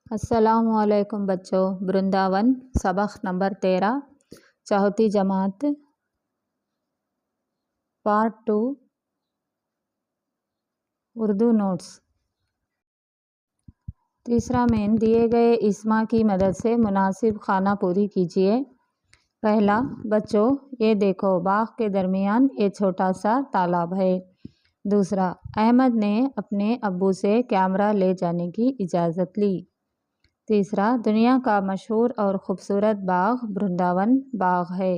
अस्सलामुअलैकुम बच्चों। वृंदावन सबक नंबर 13 चौथी जमात पार्ट 2 उर्दू नोट्स। तीसरा मेन दिए गए इस्मा की मदद से मुनासिब खाना पूरी कीजिए। पहला, बच्चों ये देखो बाग के दरमियान ये छोटा सा तालाब है। दूसरा, अहमद ने अपने अब्बू से कैमरा ले जाने की इजाज़त ली। तीसरा, दुनिया का मशहूर और ख़ूबसूरत बाग वृंदावन बाग है।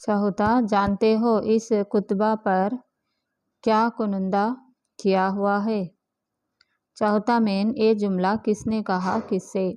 चौथा, जानते हो इस कुतबा पर क्या कुनंदा किया हुआ है? चौथा मेन, ये जुमला किसने कहा, किससे?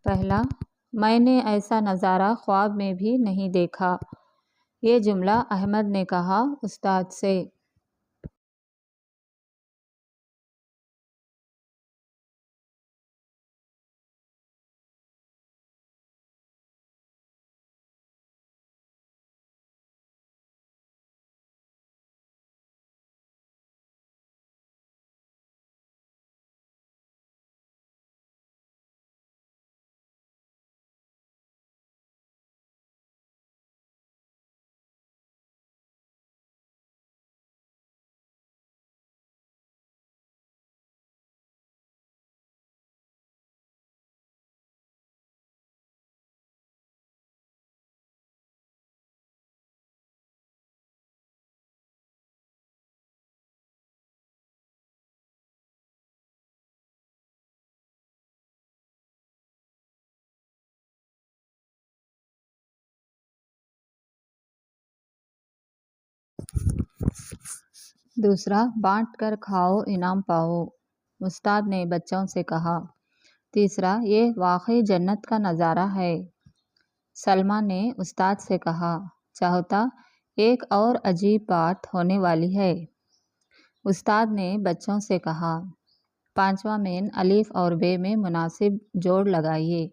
पहला, मैंने ऐसा नज़ारा ख्वाब में भी नहीं देखा। ये जुमला अहमद ने कहा उस्ताद से। दूसरा, बांट कर खाओ इनाम पाओ, उस्ताद ने बच्चों से कहा। तीसरा, ये वाकई जन्नत का नज़ारा है, सलमा ने उस्ताद से कहा। चौथा, एक और अजीब बात होने वाली है, उस्ताद ने बच्चों से कहा। पांचवा मेन, अलीफ और बे में मुनासिब जोड़ लगाइए।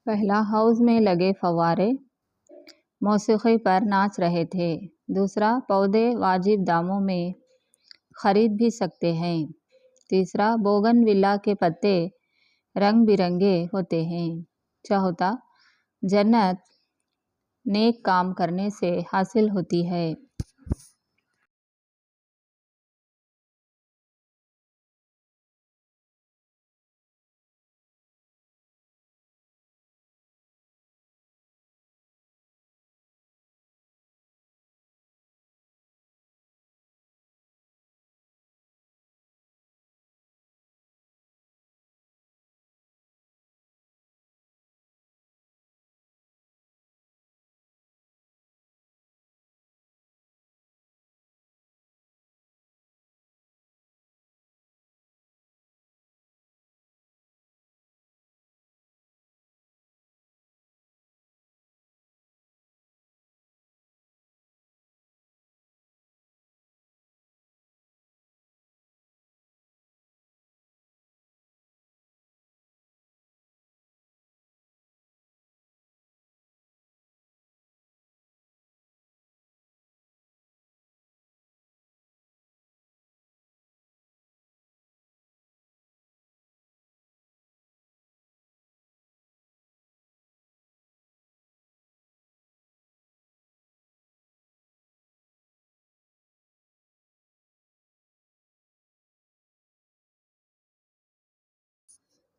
पहला, हाउस में लगे फव्वारे मौसीकी पर नाच रहे थे। दूसरा, पौधे वाजिब दामों में खरीद भी सकते हैं। तीसरा, बोगनविला के पत्ते रंग बिरंगे होते हैं। चौथा, जन्नत नेक काम करने से हासिल होती है।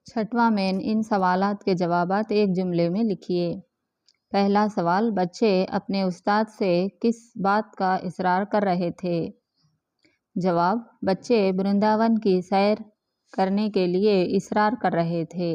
छठवां मेन, इन सवालात के जवाबात एक जुमले में लिखिए। पहला सवाल, बच्चे अपने उस्ताद से किस बात का इसरार कर रहे थे? जवाब, बच्चे वृंदावन की सैर करने के लिए इसरार कर रहे थे।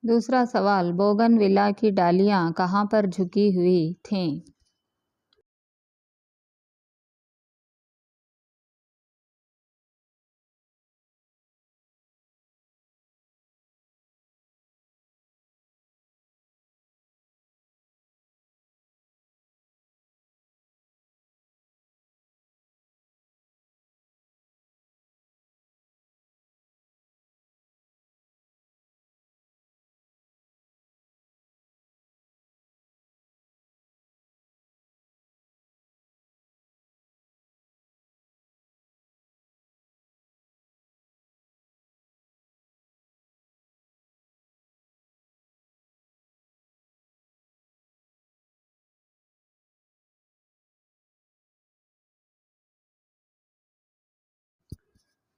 दूसरा सवाल, बोगनविला की डालियां कहाँ पर झुकी हुई थीं?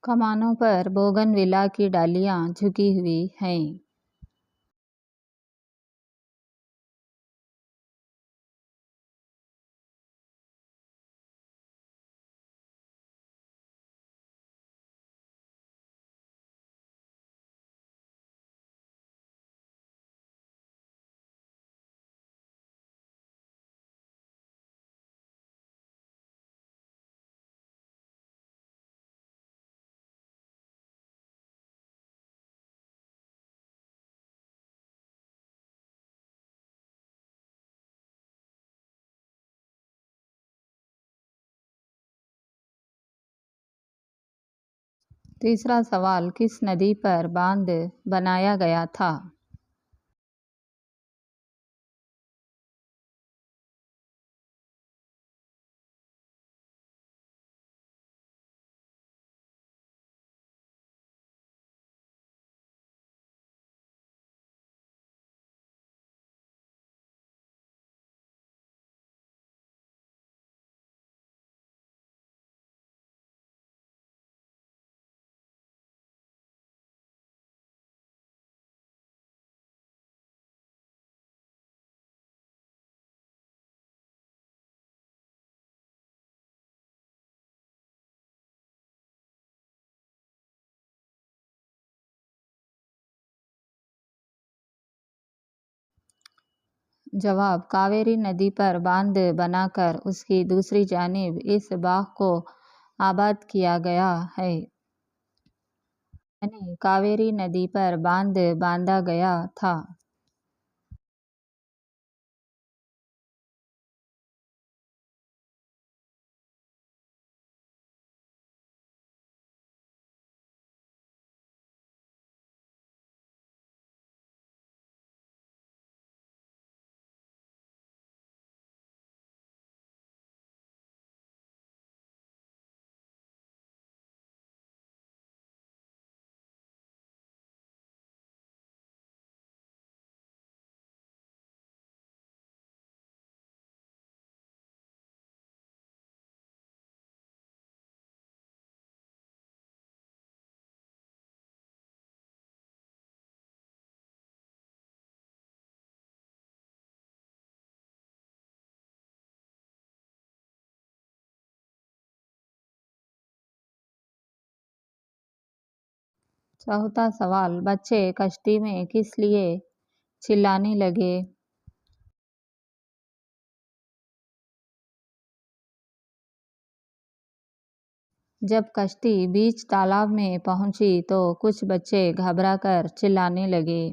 कमानों पर बोगनविला की डालियां झुकी हुई हैं। तीसरा सवाल, किस नदी पर बांध बनाया गया था? जवाब, कावेरी नदी पर बांध बनाकर उसकी दूसरी जानिब इस बाग को आबाद किया गया है। यानी कावेरी नदी पर बांध बांधा गया था। 4था सवाल, बच्चे कश्ती में किस लिए चिल्लाने लगे? जब कश्ती बीच तालाब में पहुंची तो कुछ बच्चे घबराकर चिल्लाने लगे।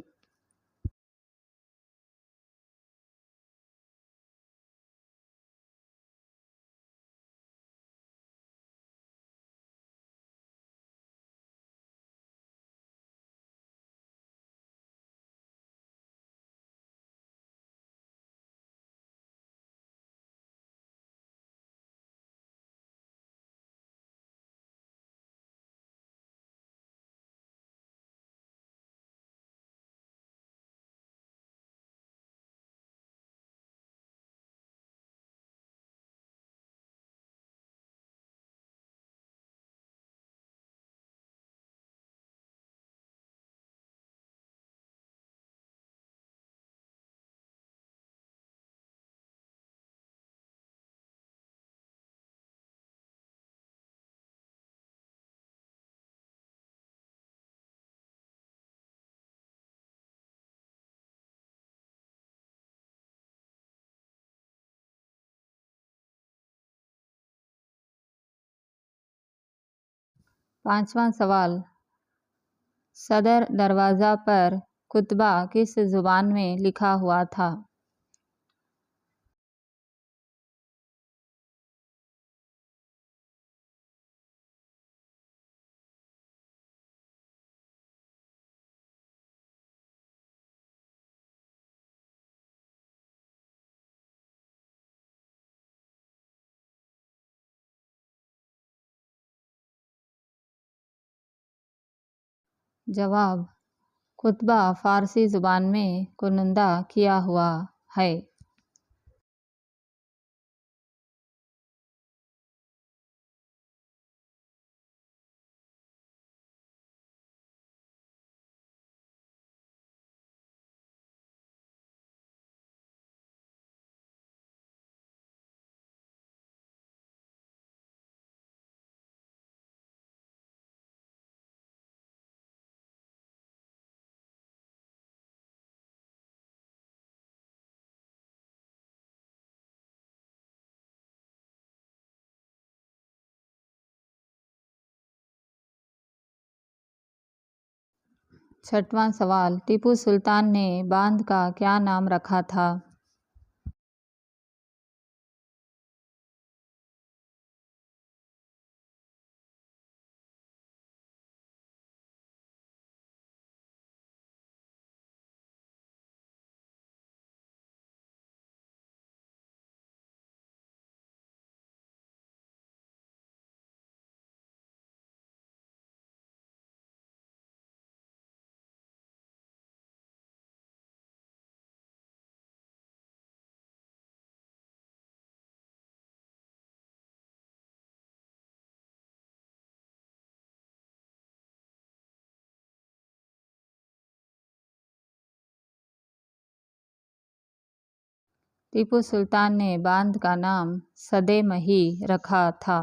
पांचवा सवाल, सदर दरवाजा पर कुतबा किस जुबान में लिखा हुआ था? जवाब, कुतबा फारसी जुबान में कुनिंदा किया हुआ है। छठवां सवाल, टीपू सुल्तान ने बांध का क्या नाम रखा था? टीपू सुल्तान ने बांध का नाम सदे मही रखा था।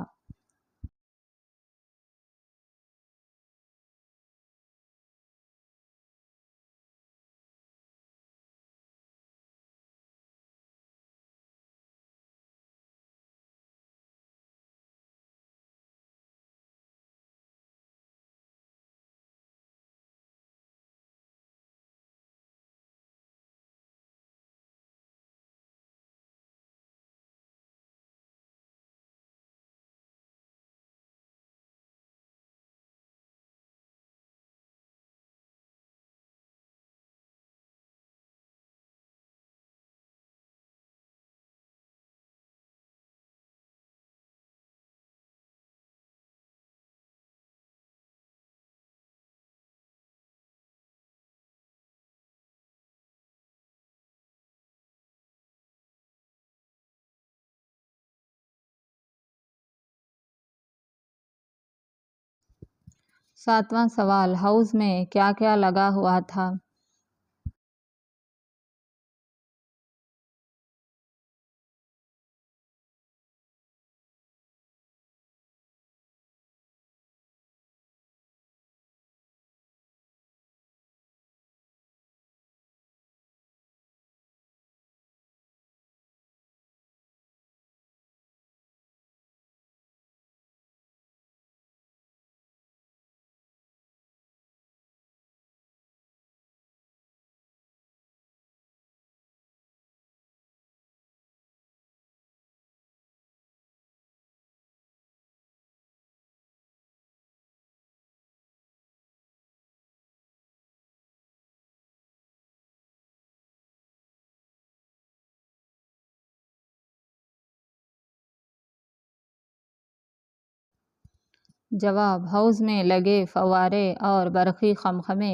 सातवां सवाल, हाउस में क्या क्या लगा हुआ था? जवाब, हाउस में लगे फव्वारे और बरक़ी खमखमे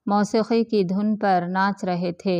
मौसीक़ी की धुन पर नाच रहे थे।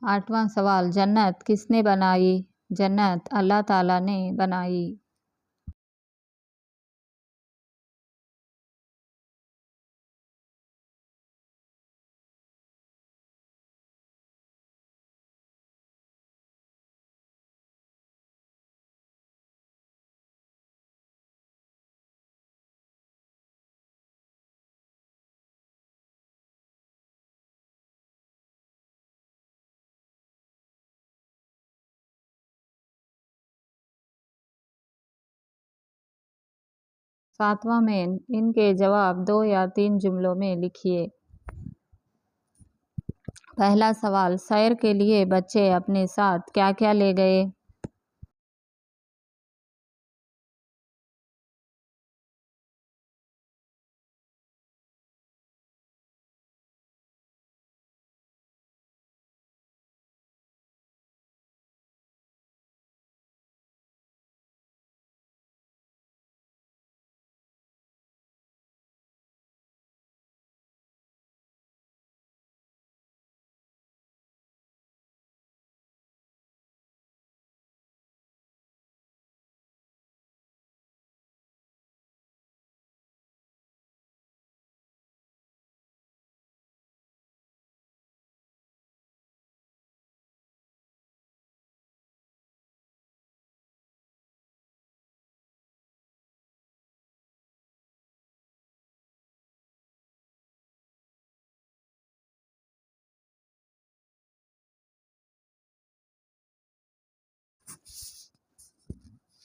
आठवां सवाल, जन्नत किसने बनाई? जन्नत अल्लाह ताला ने बनाई। सातवां में इनके जवाब 2 या 3 जुमलों में लिखिए। पहला सवाल, सैर के लिए बच्चे अपने साथ क्या क्या ले गए?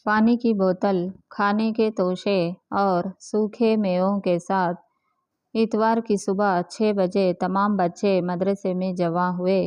पानी की बोतल, खाने के तोशे और सूखे मेवों के साथ इतवार की सुबह 6 बजे तमाम बच्चे मदरसे में जमा हुए।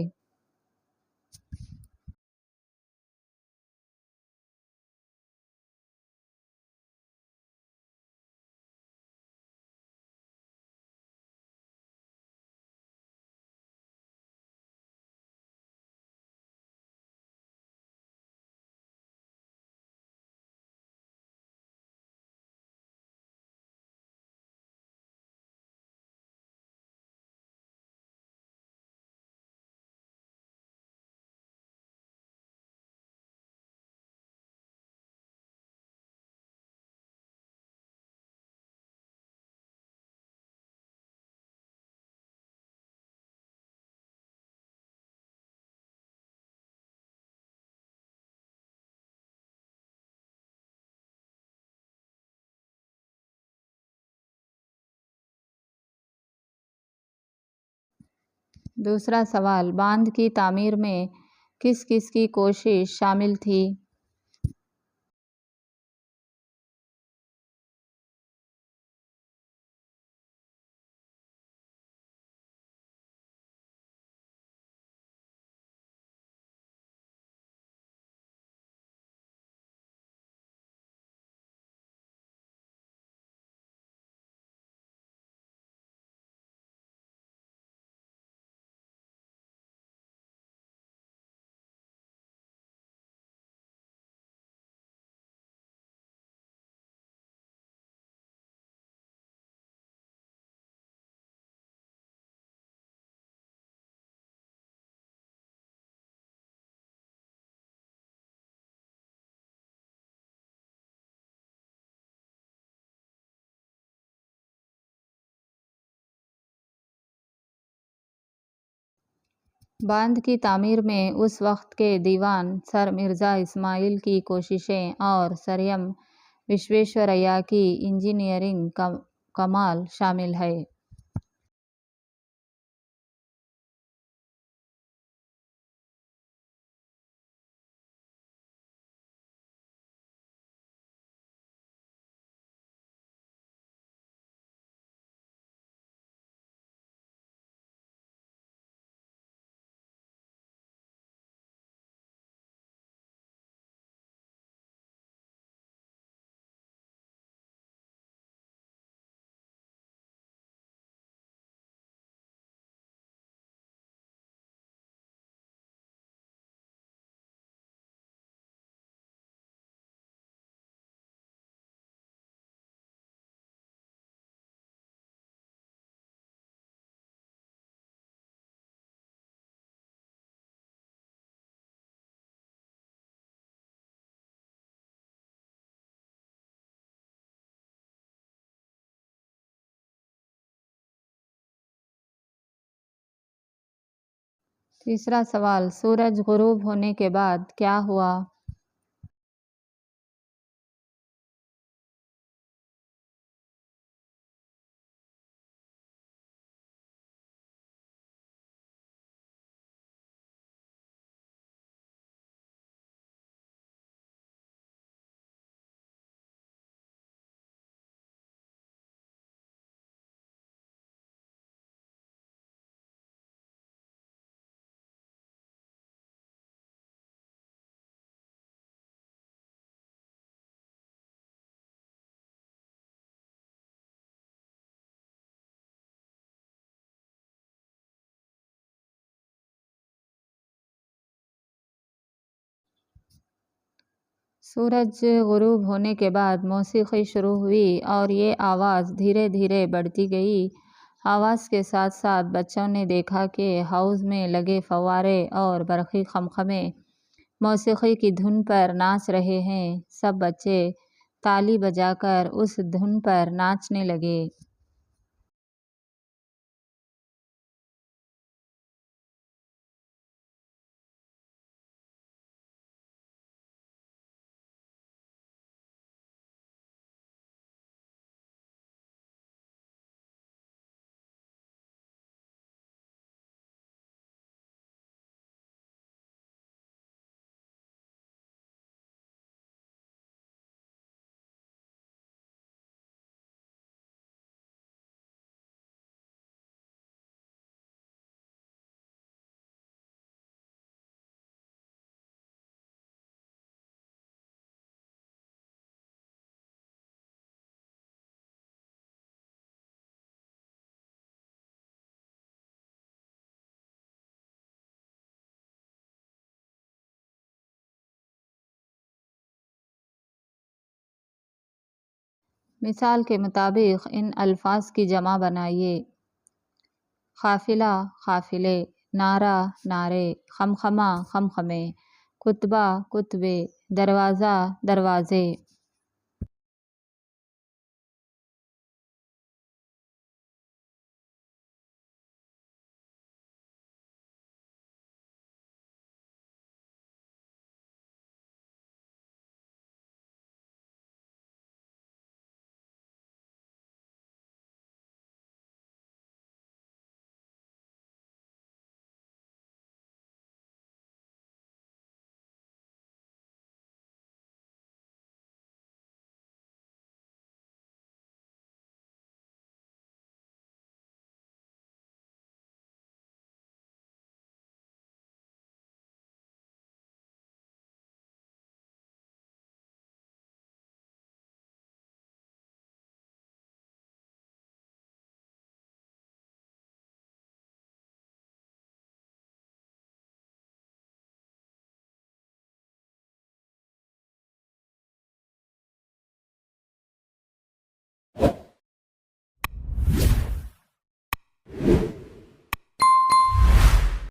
दूसरा सवाल, बांध की तामीर में किस किस की कोशिश शामिल थी? बांध की तामीर में उस वक्त के दीवान सर मिर्ज़ा इस्माइल की कोशिशें और सरयम विश्वेश्वरैया की इंजीनियरिंग कमाल शामिल है। तीसरा सवाल, सूरज गुरूब होने के बाद क्या हुआ? सूरज गुरूब होने के बाद मौसीकी शुरू हुई और ये आवाज़ धीरे धीरे बढ़ती गई। आवाज़ के साथ साथ बच्चों ने देखा कि हाउस में लगे फव्वारे और बरक़ी खमखमे मौसीकी की धुन पर नाच रहे हैं। सब बच्चे ताली बजाकर उस धुन पर नाचने लगे। मिसाल के मुताबिक इन अल्फाज की जमा बनाइए। काफ़िला काफ़िले, नारा नारे, खमखमा खमखमे, कुतबा कुतबे, दरवाज़ा दरवाज़े।